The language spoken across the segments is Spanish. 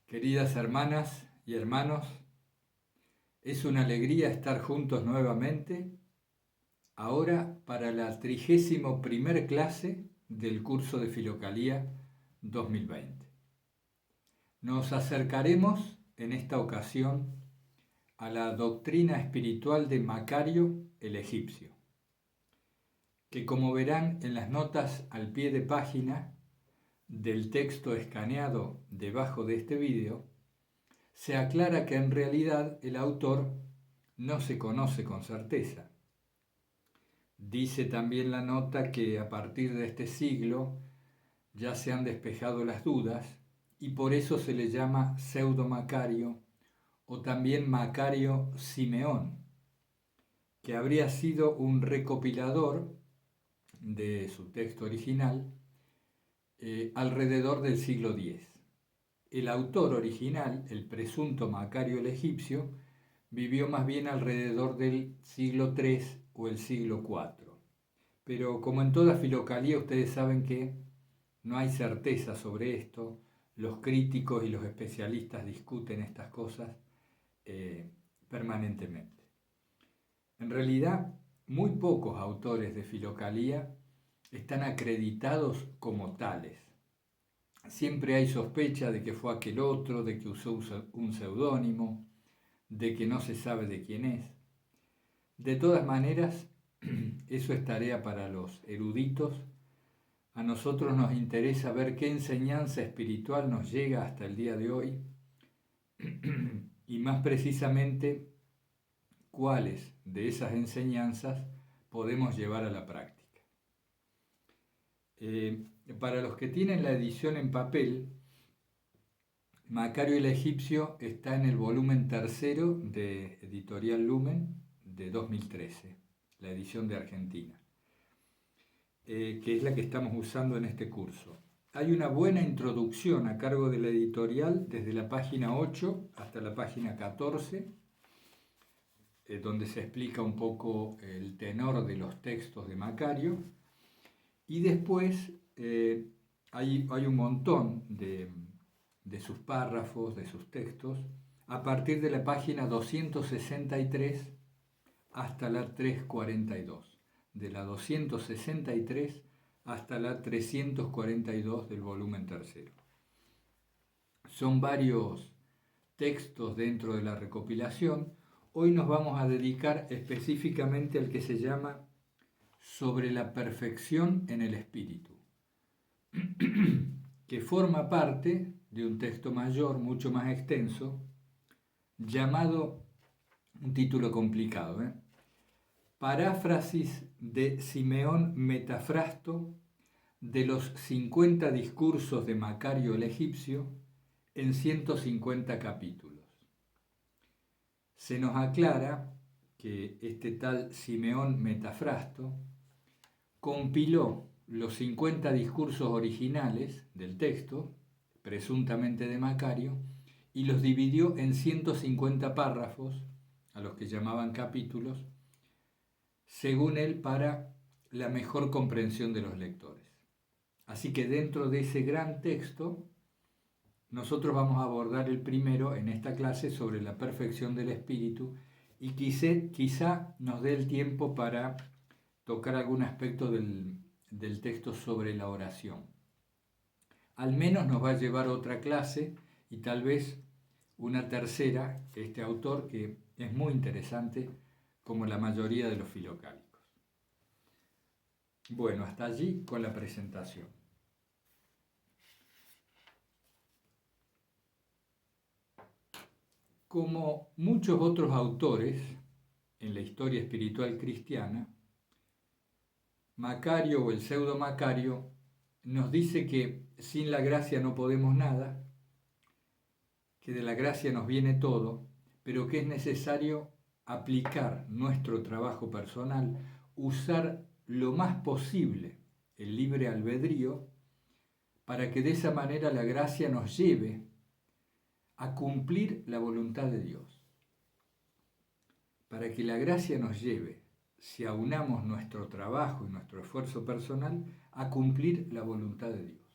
Queridas hermanas y hermanos, es una alegría estar juntos nuevamente, ahora para la 31ª clase del curso de Filocalía 2020. Nos acercaremos en esta ocasión a la doctrina espiritual de Macario el egipcio, que como verán en las notas al pie de página del texto escaneado debajo de este vídeo, se aclara que en realidad el autor no se conoce con certeza. Dice también la nota que a partir de este siglo ya se han despejado las dudas y por eso se le llama pseudo Macario o también Macario Simeón, que habría sido un recopilador de su texto original alrededor del siglo X. El autor original, el presunto Macario el egipcio, vivió más bien alrededor del siglo III o el siglo IV. Pero como en toda filocalía, ustedes saben que no hay certeza sobre esto, los críticos y los especialistas discuten estas cosas permanentemente. En realidad, muy pocos autores de filocalía están acreditados como tales. Siempre hay sospecha de que fue aquel otro, de que usó un seudónimo, de que no se sabe de quién es. De todas maneras, eso es tarea para los eruditos. A nosotros nos interesa ver qué enseñanza espiritual nos llega hasta el día de hoy y más precisamente cuáles de esas enseñanzas podemos llevar a la práctica. Para los que tienen la edición en papel, Macario el egipcio está en el volumen 3 de Editorial Lumen de 2013, la edición de Argentina, que es la que estamos usando en este curso. Hay una buena introducción a cargo de la editorial desde la página 8 hasta la página 14, donde se explica un poco el tenor de los textos de Macario, y después hay un montón de sus párrafos, de sus textos, a partir de la página 263 hasta la 342, de la 263 hasta la 342 del volumen 3. Son varios textos dentro de la recopilación. Hoy nos vamos a dedicar específicamente al que se llama Sobre la perfección en el espíritu, que forma parte de un texto mayor, mucho más extenso, llamado, un título complicado, Paráfrasis de Simeón Metafrasto de los 50 discursos de Macario el egipcio en 150 capítulos. Se nos aclara que este tal Simeón Metafrasto compiló los 50 discursos originales del texto, presuntamente de Macario, y los dividió en 150 párrafos, a los que llamaban capítulos, según él, para la mejor comprensión de los lectores. Así que dentro de ese gran texto, nosotros vamos a abordar el primero en esta clase sobre la perfección del espíritu y quizá nos dé el tiempo para tocar algún aspecto del texto sobre la oración. Al menos nos va a llevar otra clase y tal vez una tercera, este autor que es muy interesante, como la mayoría de los filocálicos. Bueno, hasta allí con la presentación. Como muchos otros autores en la historia espiritual cristiana, Macario o el pseudo Macario nos dice que sin la gracia no podemos nada, que de la gracia nos viene todo, pero que es necesario aplicar nuestro trabajo personal, usar lo más posible el libre albedrío, para que de esa manera la gracia nos lleve a cumplir la voluntad de Dios. Para que la gracia nos lleve, si aunamos nuestro trabajo y nuestro esfuerzo personal, a cumplir la voluntad de Dios.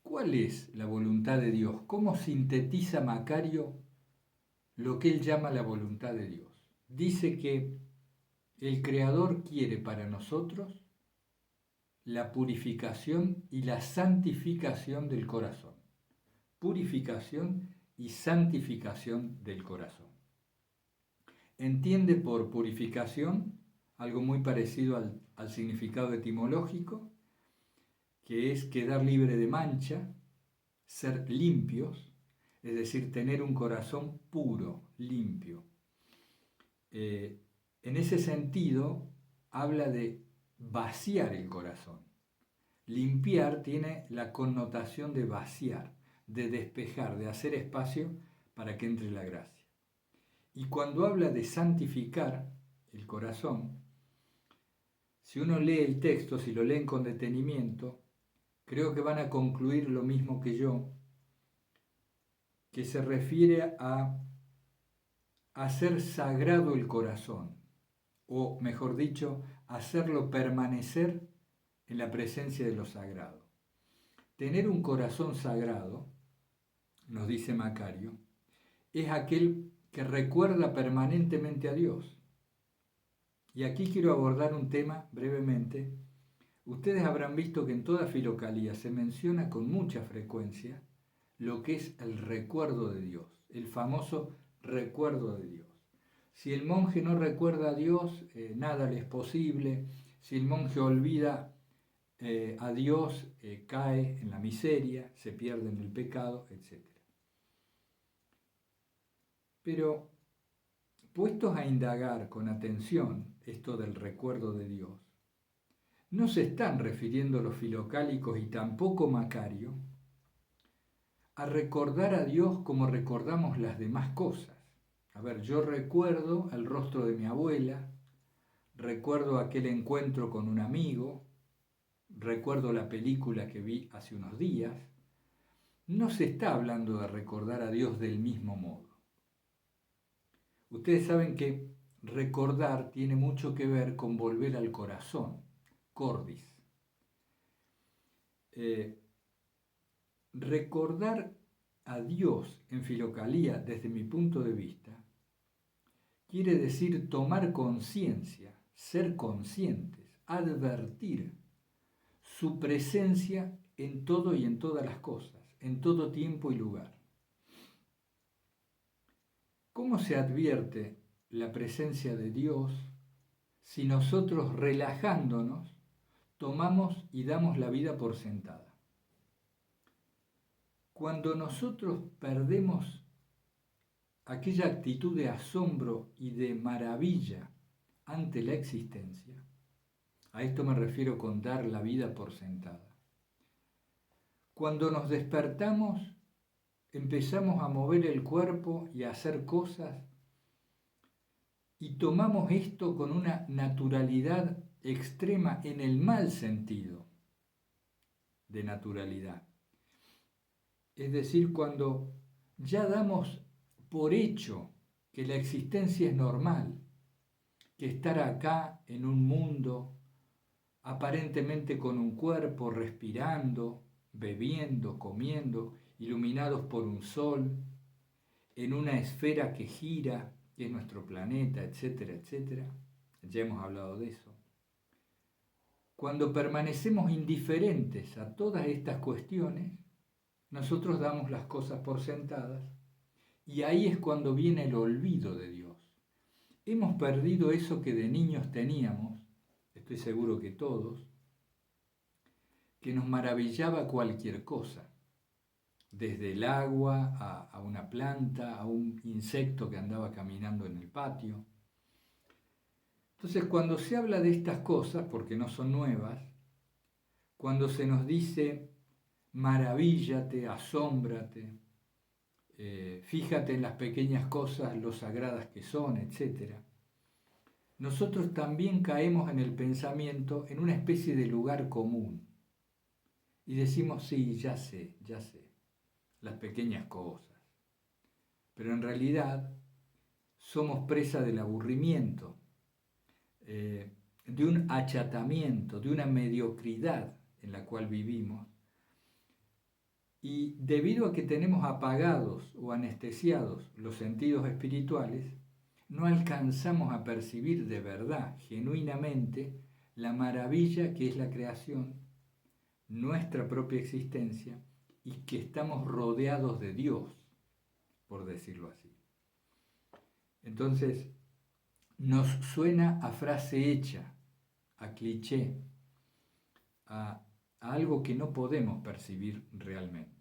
¿Cuál es la voluntad de Dios? ¿Cómo sintetiza Macario lo que él llama la voluntad de Dios? Dice que el Creador quiere para nosotros la purificación y la santificación del corazón. Purificación y santificación del corazón. Entiende por purificación algo muy parecido al significado etimológico, que es quedar libre de mancha, ser limpios, es decir, tener un corazón puro, limpio. En ese sentido, habla de vaciar el corazón. Limpiar tiene la connotación de vaciar, de despejar, de hacer espacio para que entre la gracia. Y cuando habla de santificar el corazón, si uno lee el texto, si lo leen con detenimiento, creo que van a concluir lo mismo que yo, que se refiere a hacer sagrado el corazón, o mejor dicho, hacerlo permanecer en la presencia de lo sagrado. Tener un corazón sagrado, nos dice Macario, es aquel que recuerda permanentemente a Dios. Y aquí quiero abordar un tema brevemente. Ustedes habrán visto que en toda Filocalía se menciona con mucha frecuencia lo que es el recuerdo de Dios, el famoso recuerdo de Dios. Si el monje no recuerda a Dios, nada le es posible. Si el monje olvida a Dios, cae en la miseria, se pierde en el pecado, etc. Pero, puestos a indagar con atención esto del recuerdo de Dios, no se están refiriendo los filocálicos y tampoco Macario a recordar a Dios como recordamos las demás cosas. A ver, yo recuerdo el rostro de mi abuela, recuerdo aquel encuentro con un amigo, recuerdo la película que vi hace unos días. No se está hablando de recordar a Dios del mismo modo. Ustedes saben que recordar tiene mucho que ver con volver al corazón, cordis. Recordar a Dios en Filocalía, desde mi punto de vista, quiere decir tomar conciencia, ser conscientes, advertir su presencia en todo y en todas las cosas, en todo tiempo y lugar. ¿Cómo se advierte la presencia de Dios si nosotros, relajándonos, tomamos y damos la vida por sentada? Cuando nosotros perdemos aquella actitud de asombro y de maravilla ante la existencia, a esto me refiero con dar la vida por sentada. Cuando nos despertamos, empezamos a mover el cuerpo y a hacer cosas y tomamos esto con una naturalidad extrema en el mal sentido de naturalidad. Es decir, cuando ya damos por hecho que la existencia es normal, que estar acá en un mundo aparentemente con un cuerpo, respirando, bebiendo, comiendo, iluminados por un sol, en una esfera que gira, que es nuestro planeta, etcétera, etcétera. Ya hemos hablado de eso. Cuando permanecemos indiferentes a todas estas cuestiones, nosotros damos las cosas por sentadas y ahí es cuando viene el olvido de Dios. Hemos perdido eso que de niños teníamos, estoy seguro que todos, que nos maravillaba cualquier cosa, desde el agua a una planta, a un insecto que andaba caminando en el patio. Entonces, cuando se habla de estas cosas, porque no son nuevas, cuando se nos dice maravíllate, asómbrate, fíjate en las pequeñas cosas, lo sagradas que son, etc., nosotros también caemos en el pensamiento en una especie de lugar común. Y decimos, sí, ya sé, las pequeñas cosas. Pero en realidad somos presa del aburrimiento, de un achatamiento, de una mediocridad en la cual vivimos, Y debido a que tenemos apagados o anestesiados los sentidos espirituales, no alcanzamos a percibir de verdad, genuinamente, la maravilla que es la creación, nuestra propia existencia, y que estamos rodeados de Dios, por decirlo así. Entonces, nos suena a frase hecha, a cliché, a algo que no podemos percibir realmente.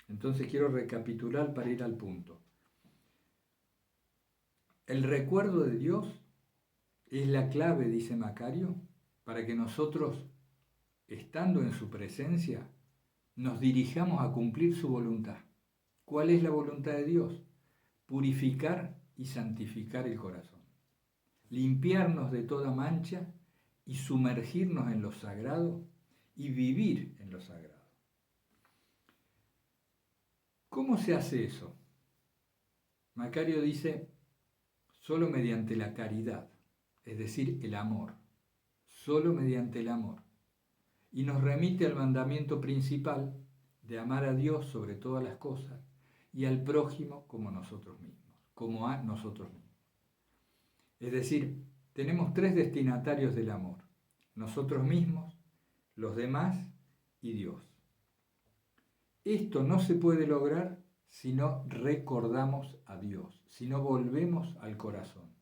Entonces quiero recapitular para ir al punto. El recuerdo de Dios es la clave, dice Macario, para que nosotros, estando en su presencia, nos dirijamos a cumplir su voluntad. ¿Cuál es la voluntad de Dios? Purificar y santificar el corazón, limpiarnos de toda mancha y sumergirnos en lo sagrado y vivir en lo sagrado. ¿Cómo se hace eso? Macario dice, solo mediante la caridad, es decir, el amor, solo mediante el amor. Y nos remite al mandamiento principal de amar a Dios sobre todas las cosas y al prójimo como nosotros mismos, como a nosotros mismos. Es decir, tenemos tres destinatarios del amor, nosotros mismos, los demás y Dios. Esto no se puede lograr si no recordamos a Dios, si no volvemos al corazón.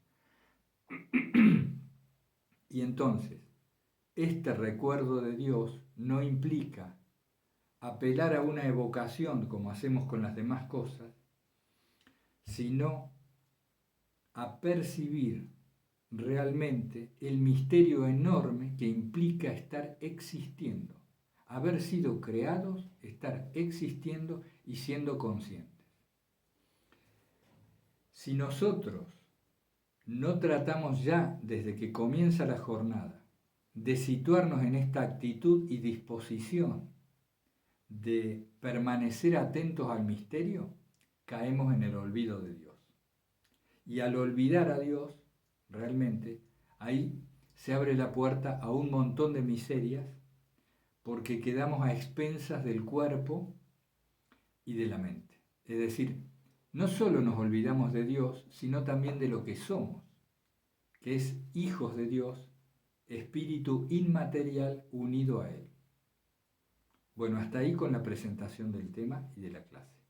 Y entonces, este recuerdo de Dios no implica apelar a una evocación como hacemos con las demás cosas, sino a percibir realmente el misterio enorme que implica estar existiendo, haber sido creados, estar existiendo y siendo conscientes. Si nosotros no tratamos ya desde que comienza la jornada de situarnos en esta actitud y disposición de permanecer atentos al misterio, caemos en el olvido de Dios. Y al olvidar a Dios, realmente, ahí se abre la puerta a un montón de miserias porque quedamos a expensas del cuerpo y de la mente. Es decir, no solo nos olvidamos de Dios, sino también de lo que somos, que es hijos de Dios, espíritu inmaterial unido a Él. Bueno, hasta ahí con la presentación del tema y de la clase.